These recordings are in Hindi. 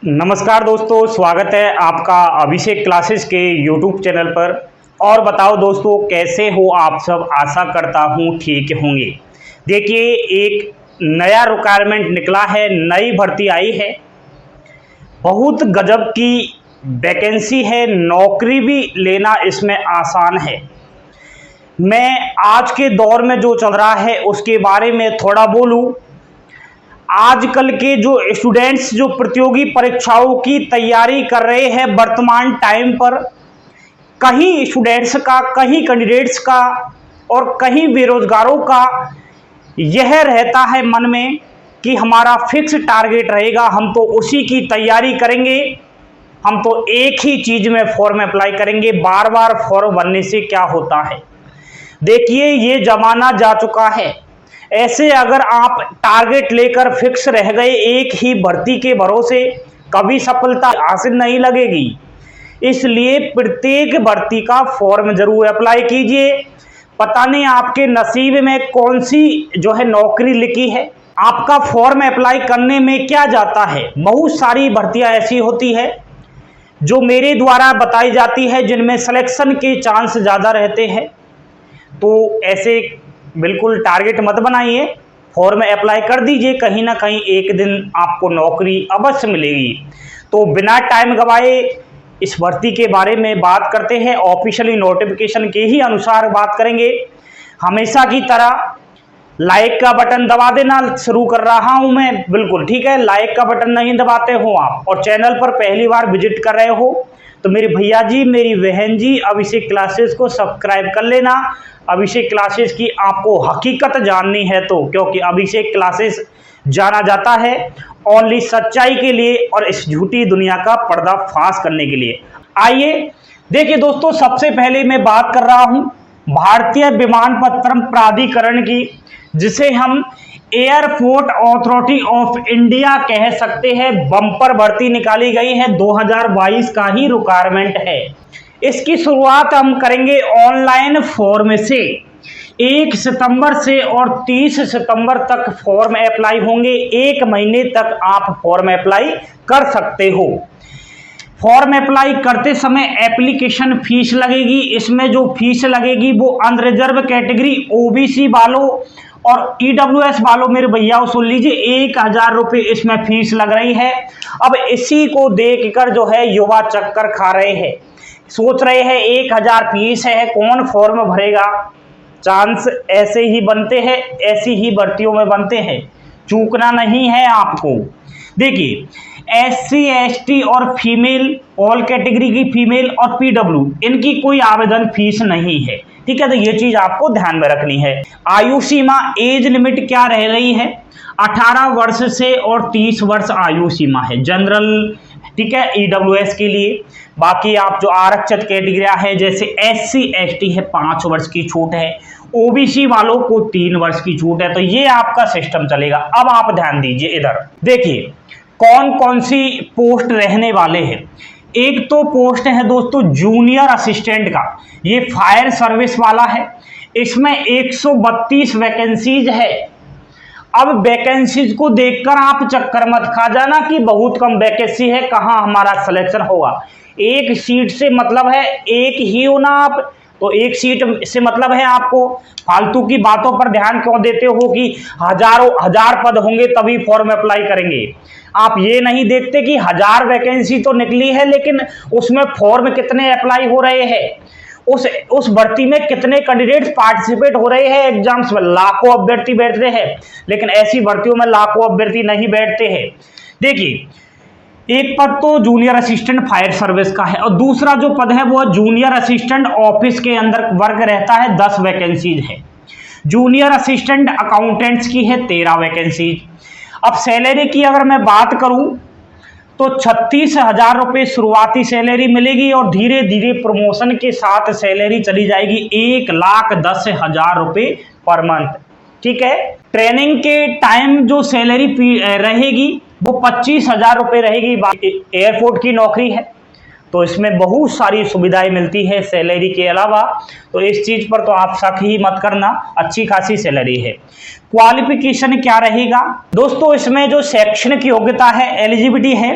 नमस्कार दोस्तों, स्वागत है आपका अभिषेक क्लासेस के यूट्यूब चैनल पर। और बताओ दोस्तों, कैसे हो आप सब। आशा करता हूँ ठीक होंगे। देखिए, एक नया रिक्वायरमेंट निकला है, नई भर्ती आई है, बहुत गजब की वैकेंसी है, नौकरी भी लेना इसमें आसान है। मैं आज के दौर में जो चल रहा है उसके बारे में थोड़ा बोलूँ। आजकल के जो स्टूडेंट्स जो प्रतियोगी परीक्षाओं की तैयारी कर रहे हैं वर्तमान टाइम पर, कहीं स्टूडेंट्स का, कहीं कैंडिडेट्स का और कहीं बेरोजगारों का यह रहता है मन में कि हमारा फिक्स टारगेट रहेगा, हम तो उसी की तैयारी करेंगे, हम तो एक ही चीज़ में फॉर्म अप्लाई करेंगे, बार बार फॉर्म भरने से क्या होता है। देखिए, ये ज़माना जा चुका है। ऐसे अगर आप टारगेट लेकर फिक्स रह गए एक ही भर्ती के भरोसे, कभी सफलता हासिल नहीं लगेगी। इसलिए प्रत्येक भर्ती का फॉर्म जरूर अप्लाई कीजिए। पता नहीं आपके नसीब में कौन सी जो है नौकरी लिखी है। आपका फॉर्म अप्लाई करने में क्या जाता है। बहुत सारी भर्तियां ऐसी होती है जो मेरे द्वारा बताई जाती है, जिनमें सिलेक्शन के चांस ज़्यादा रहते हैं। तो ऐसे बिल्कुल टारगेट मत बनाइए, फॉर्म अप्लाई कर दीजिए, कहीं ना कहीं एक दिन आपको नौकरी अवश्य मिलेगी। तो बिना टाइम गवाए इस भर्ती के बारे में बात करते हैं। ऑफिशियली नोटिफिकेशन के ही अनुसार बात करेंगे। हमेशा की तरह लाइक का बटन दबा देना शुरू कर रहा हूं मैं, बिल्कुल ठीक है। लाइक का बटन नहीं दबाते हो आप और चैनल पर पहली बार विजिट कर रहे हो तो मेरे भैया जी, मेरी बहन जी, अभिषेक क्लासेस को सब्सक्राइब कर लेना। अभिषेक क्लासेस की आपको हकीकत जाननी है तो, क्योंकि अभिषेक क्लासेस जाना जाता है ओनली सच्चाई के लिए और इस झूठी दुनिया का पर्दाफाश करने के लिए। आइए देखिए दोस्तों, सबसे पहले मैं बात कर रहा हूं भारतीय विमानपत्तन प्राधिकरण की, जिसे हम एयरपोर्ट अथॉरिटी ऑफ इंडिया कह सकते हैं। बम्पर भर्ती निकाली गई है, 2022 का ही रिक्वायरमेंट है। इसकी शुरुआत हम करेंगे ऑनलाइन फॉर्म से। 1 सितंबर से और 30 सितंबर तक फॉर्म अप्लाई होंगे। 1 महीने तक आप फॉर्म अप्लाई कर सकते हो। फॉर्म अप्लाई करते समय एप्लीकेशन फीस लगेगी। इसमें जो फीस लगेगी वो अनरिजर्व कैटेगरी, ओबीसी वालों और ईडब्ल्यूएस वालों, मेरे भैया सुन लीजिए, 1000 रुपये इसमें फीस लग रही है। अब इसी को देखकर जो है युवा चक्कर खा रहे हैं, सोच रहे हैं 1000 फीस है, कौन फॉर्म भरेगा। चांस ऐसे ही बनते हैं, ऐसी ही भर्तियों में बनते हैं, चूकना नहीं है आपको। देखिए, SC ST और फीमेल, ऑल कैटेगरी की फीमेल और PW, इनकी कोई आवेदन फीस नहीं है, ठीक है। तो ये चीज आपको ध्यान में रखनी है। आयु सीमा, एज लिमिट क्या रह रही है, 18 वर्ष से और 30 वर्ष आयु सीमा है जनरल, ठीक है, EWS के लिए। बाकी आप जो आरक्षित कैटेगरियां है जैसे SC ST है, 5 वर्ष की छूट है, OBC वालों को 3 वर्ष की छूट है। तो ये आपका सिस्टम चलेगा। अब आप ध्यान दीजिए इधर, देखिए कौन कौन सी पोस्ट रहने वाले हैं। एक तो पोस्ट है दोस्तों जूनियर असिस्टेंट का, ये फायर सर्विस वाला है। इसमें 132 वैकेंसीज है। अब वैकेंसीज को देखकर आप चक्कर मत खा जाना कि बहुत कम वैकेंसी है, कहाँ हमारा सिलेक्शन होगा। एक सीट से मतलब है एक ही हो ना आप, तो एक सीट से मतलब है आपको। फालतू की बातों पर ध्यान क्यों देते हो कि हजारों हजार पद होंगे तभी फॉर्म अप्लाई करेंगे। आप ये नहीं देखते कि 1000 वैकेंसी तो निकली है, लेकिन उसमें फॉर्म कितने अप्लाई हो रहे हैं, उस भर्ती में कितने कैंडिडेट्स पार्टिसिपेट हो रहे हैं एग्जाम्स में। लाखों अभ्यर्थी बैठते हैं, लेकिन ऐसी भर्तियों में लाखों अभ्यर्थी नहीं बैठते हैं। देखिए, एक पद तो जूनियर असिस्टेंट फायर सर्विस का है और दूसरा जो पद है वो जूनियर असिस्टेंट ऑफिस के अंदर वर्ग रहता है, 10 वैकेंसीज है। जूनियर असिस्टेंट अकाउंटेंट्स की है 13 वैकेंसीज। अब सैलरी की अगर मैं बात करूं तो 36,000 रुपये शुरुआती सैलरी मिलेगी और धीरे धीरे प्रमोशन के साथ सैलरी चली जाएगी 1,10,000 रुपये पर मंथ, ठीक है। ट्रेनिंग के टाइम जो सैलरी रहेगी वो 25,000 रुपये रहेगी। एयरपोर्ट की नौकरी है तो इसमें बहुत सारी सुविधाएं मिलती है सैलरी के अलावा, तो इस चीज़ पर तो आप शक ही मत करना, अच्छी खासी सैलरी है। क्वालिफिकेशन क्या रहेगा दोस्तों, इसमें जो शैक्षणिक योग्यता है, एलिजिबिलिटी है,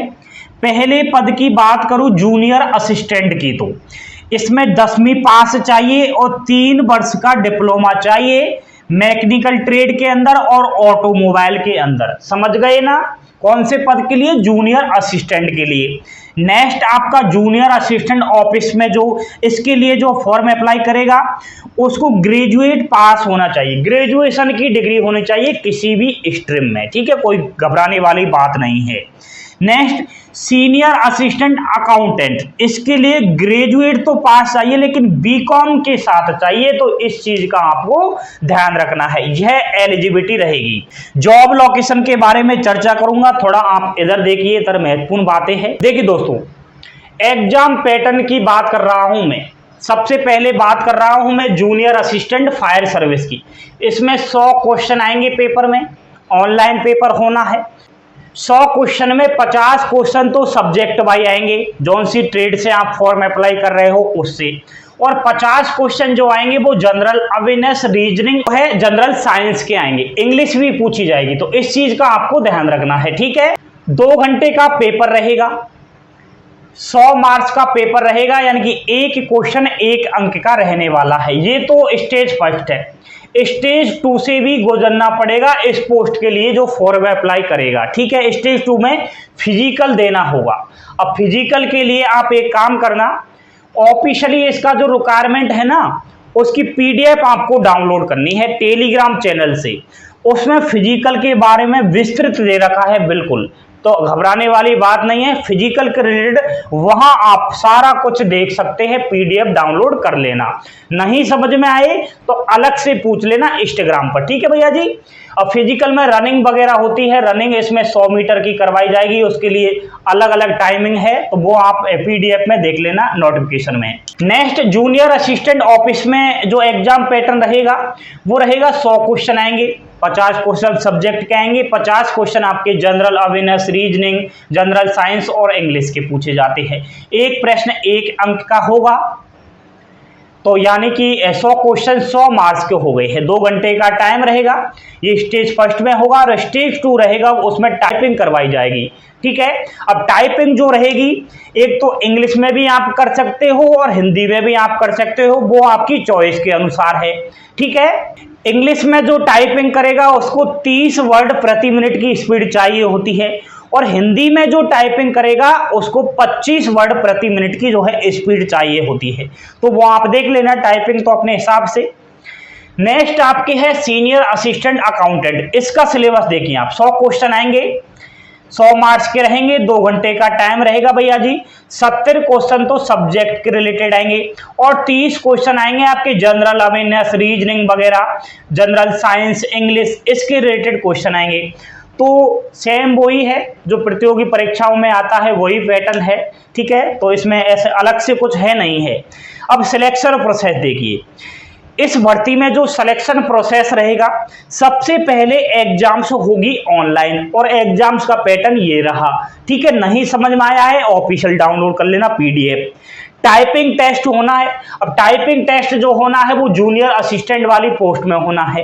पहले पद की बात करूं जूनियर असिस्टेंट की, तो इसमें 10वीं पास चाहिए और 3 वर्ष का डिप्लोमा चाहिए मैकेनिकल ट्रेड के अंदर और ऑटोमोबाइल के अंदर। समझ गए ना? कौन से पद के लिए? जूनियर असिस्टेंट के लिए। नेक्स्ट आपका जूनियर असिस्टेंट ऑफिस में जो इसके लिए जो फॉर्म अप्लाई करेगा उसको ग्रेजुएट पास होना चाहिए, ग्रेजुएशन की डिग्री होनी चाहिए किसी भी स्ट्रीम में। ठीक है, कोई घबराने वाली बात नहीं है। नेक्स्ट सीनियर असिस्टेंट अकाउंटेंट, इसके लिए ग्रेजुएट तो पास चाहिए लेकिन बीकॉम के साथ चाहिए, तो इस चीज का आपको ध्यान रखना है, यह एलिजिबिलिटी रहेगी। जॉब लोकेशन के बारे में चर्चा करूंगा, थोड़ा आप इधर देखिए, इधर महत्वपूर्ण बातें हैं। देखिए दोस्तों, एग्जाम पैटर्न की बात कर रहा हूं मैं। सबसे पहले बात कर रहा हूं मैं जूनियर असिस्टेंट फायर सर्विस की। इसमें 100 क्वेश्चन आएंगे पेपर में, ऑनलाइन पेपर होना है। 100 क्वेश्चन में 50 क्वेश्चन तो सब्जेक्ट वाइज आएंगे, जौन सी ट्रेड से आप फॉर्म अप्लाई कर रहे हो उससे, और 50 क्वेश्चन जो आएंगे वो जनरल अवेयरनेस रीजनिंग है, जनरल साइंस के आएंगे। इंग्लिश भी पूछी जाएगी, तो इस चीज का आपको ध्यान रखना है। ठीक है, 2 घंटे का पेपर रहेगा, 100 मार्क्स का पेपर रहेगा, यानी कि एक क्वेश्चन 1 अंक का रहने वाला है। ये तो स्टेज फर्स्ट है। स्टेज 2 से भी गुजरना पड़ेगा इस पोस्ट के लिए जो फॉर्म अप्लाई करेगा। ठीक है, स्टेज 2 में फिजिकल देना होगा। अब फिजिकल के लिए आप एक काम करना, ऑफिशियली इसका जो रिक्वायरमेंट है ना, उसकी पीडीएफ आपको डाउनलोड करनी है टेलीग्राम चैनल से। उसमें फिजिकल के बारे में विस्तृत दे रखा है, बिल्कुल, तो घबराने वाली बात नहीं है। फिजिकल के रिलेटेड वहां आप सारा कुछ देख सकते हैं, पीडीएफ डाउनलोड कर लेना। नहीं समझ में आए तो अलग से पूछ लेना इंस्टाग्राम पर। ठीक है भैया जी। अब फिजिकल में रनिंग वगैरह होती है, रनिंग इसमें 100 मीटर की करवाई जाएगी, उसके लिए अलग अलग टाइमिंग है, तो वो आप पीडीएफ में देख लेना नोटिफिकेशन में। नेक्स्ट जूनियर असिस्टेंट ऑफिस में जो एग्जाम पैटर्न रहेगा वो रहेगा 100 क्वेश्चन आएंगे, 50 क्वेश्चन सब्जेक्ट के आएंगे, 50 क्वेश्चन आपके general awareness reasoning, general science और इंग्लिश के पूछे जाते हैं। एक प्रश्न 1 अंक का होगा, तो यानी कि 100 क्वेश्चन 100 मार्क्स के हो गए हैं। 2 घंटे का टाइम रहेगा। ये स्टेज फर्स्ट में होगा, और स्टेज 2 रहेगा उसमें टाइपिंग करवाई जाएगी। ठीक है, अब टाइपिंग जो रहेगी, एक तो इंग्लिश में भी आप कर सकते हो और हिंदी में भी आप कर सकते हो, वो आपकी चॉइस के अनुसार है। ठीक है, इंग्लिश में जो टाइपिंग करेगा उसको 30 वर्ड प्रति मिनट की स्पीड चाहिए होती है, और हिंदी में जो टाइपिंग करेगा उसको 25 वर्ड प्रति मिनट की जो है स्पीड चाहिए होती है, तो वो आप देख लेना टाइपिंग तो अपने हिसाब से। नेक्स्ट आपके है सीनियर असिस्टेंट अकाउंटेंट। इसका सिलेबस देखिए आप, 100 क्वेश्चन आएंगे, 100 मार्क्स के रहेंगे, 2 घंटे का टाइम रहेगा भैया जी। 70 क्वेश्चन तो सब्जेक्ट के रिलेटेड आएंगे, और 30 क्वेश्चन आएंगे आपके जनरल अवेयरनेस रीजनिंग वगैरह, जनरल साइंस, इंग्लिश, इसके रिलेटेड क्वेश्चन आएंगे। तो सेम वही है जो प्रतियोगी परीक्षाओं में आता है, वही पैटर्न है। ठीक है, तो इसमें ऐसे अलग से कुछ है नहीं है। अब सिलेक्शन प्रोसेस देखिए, इस भर्ती में जो सिलेक्शन प्रोसेस रहेगा, सबसे पहले एग्जाम्स होगी ऑनलाइन, और एग्जाम्स का पैटर्न ये रहा। ठीक है, नहीं समझ में आया है ऑफिशियल डाउनलोड कर लेना पीडीएफ। टाइपिंग टेस्ट होना है। अब टाइपिंग टेस्ट जो होना है वो जूनियर असिस्टेंट वाली पोस्ट में होना है,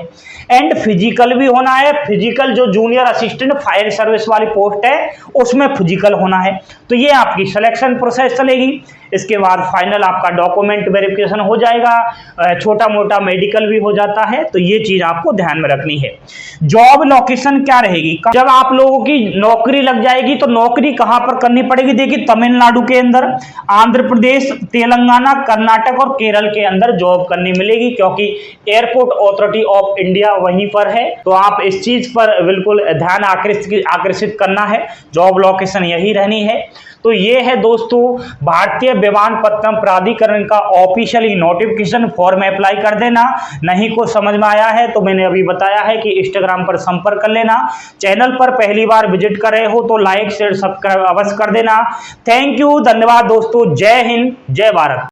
एंड फिजिकल भी होना है। फिजिकल जो जूनियर असिस्टेंट फायर सर्विस वाली पोस्ट है उसमें फिजिकल होना है। तो ये आपकी सिलेक्शन प्रोसेस चलेगी। इसके बाद फाइनल आपका डॉक्यूमेंट वेरिफिकेशन हो जाएगा, छोटा मोटा मेडिकल भी हो जाता है, तो ये चीज आपको ध्यान में रखनी है। जॉब लोकेशन क्या रहेगी, जब आप लोगों की नौकरी लग जाएगी तो नौकरी कहां पर करनी पड़ेगी? देखिए, तमिलनाडु के अंदर, आंध्र प्रदेश, तेलंगाना, कर्नाटक और केरल के अंदर जॉब करनी मिलेगी, क्योंकि एयरपोर्ट अथॉरिटी ऑफ इंडिया वहीं पर है। तो आप इस चीज पर बिल्कुल ध्यान आकर्षित करना है, जॉब लोकेशन यही रहनी है। तो ये है दोस्तों भारतीय विमानपत्तन प्राधिकरण का ऑफिशियली नोटिफिकेशन, फॉर्म अप्लाई कर देना। नहीं को समझ में आया है तो मैंने अभी बताया है कि इंस्टाग्राम पर संपर्क कर लेना। चैनल पर पहली बार विजिट कर रहे हो तो लाइक शेयर सब्सक्राइब अवश्य कर देना। थैंक यू, धन्यवाद दोस्तों। जय हिंद, जय भारत।